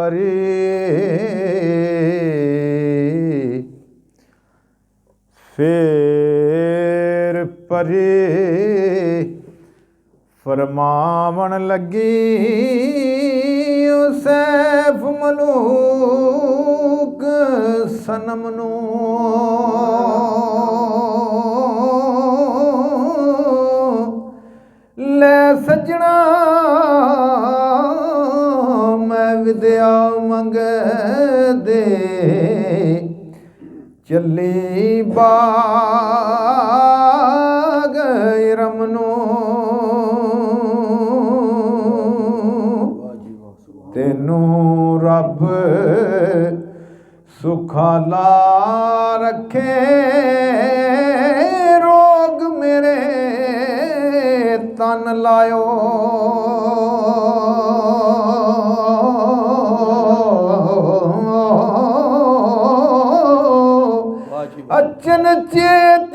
परे फेर परे फरमावन लगी सैफ मलूक सनम नू ले सजना मैं विद्या मंग दे चली बाग रमनो तेनू रब सुखाला रखे रोग मेरे तन लायो अचन चेत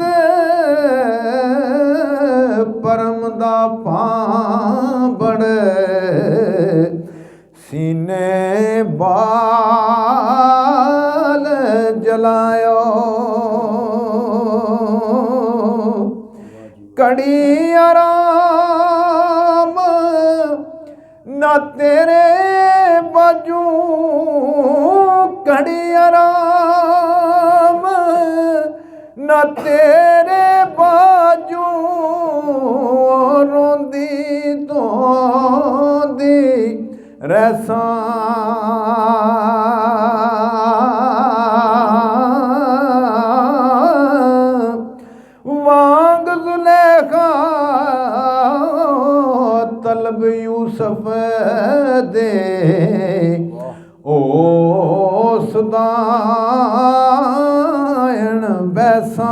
परम दा पांबड़ सीने बाल जलायो कड़ी आराम ना तेरे बाजू कड़ी आराम ना तेरे बाजू रोंदी धोंदी रैसा वांग जुलेखा तलब यूसुफ दे ओ सुदायण बैसा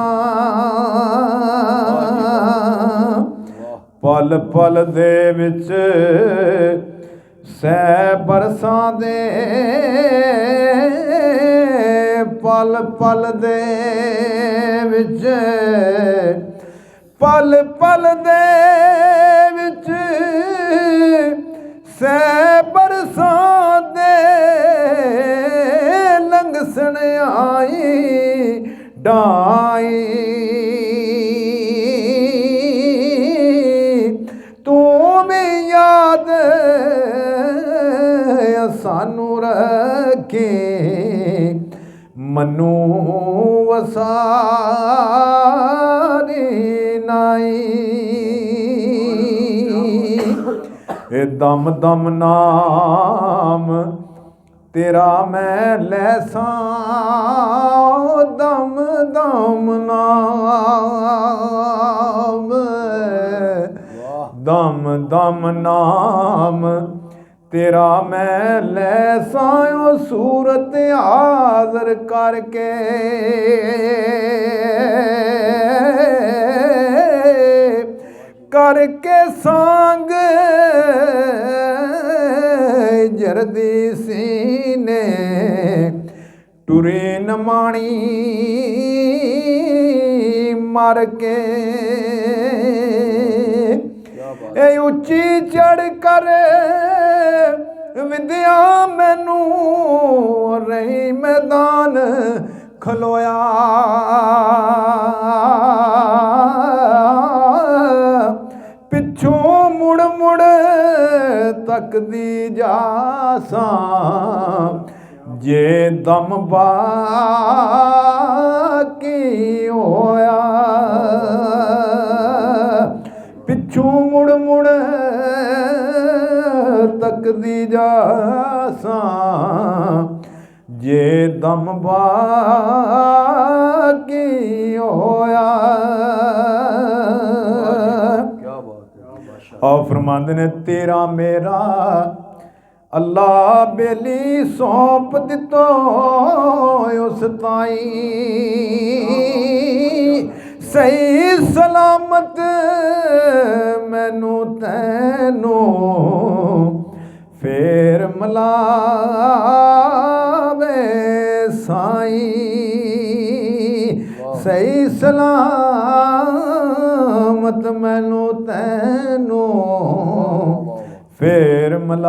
पल पल दे विच सै बरसां दे पल पल दे विच पल पल दे विच सै बरसां दे लंघसन आई डाई तू भी याद सानू रखे मनु वसारी नाई ए दम दम नाम तेरा मैं लैसा दम दम नाम दम दम नाम तेरा मैं लैसा सूरत हाज़र करके करके सांग जरदी सीने टुरे नमाणी मर के ए उच्ची चढ़ कर विद्या मैनू रही मैदान खलोया पिछों मुड़ मुड़ तकदी जासा जे दम बाकी होया पिछों मुड़ मुड़ तकदी जासा जे दम बाकी होया और फरमांदे ने तेरा मेरा अल्लाह बेली सौंप दितो उस ताई सही सलामत मैनू तैनू फेर मलावे साईं सही सलामत मैनू तैनू फेर मलावे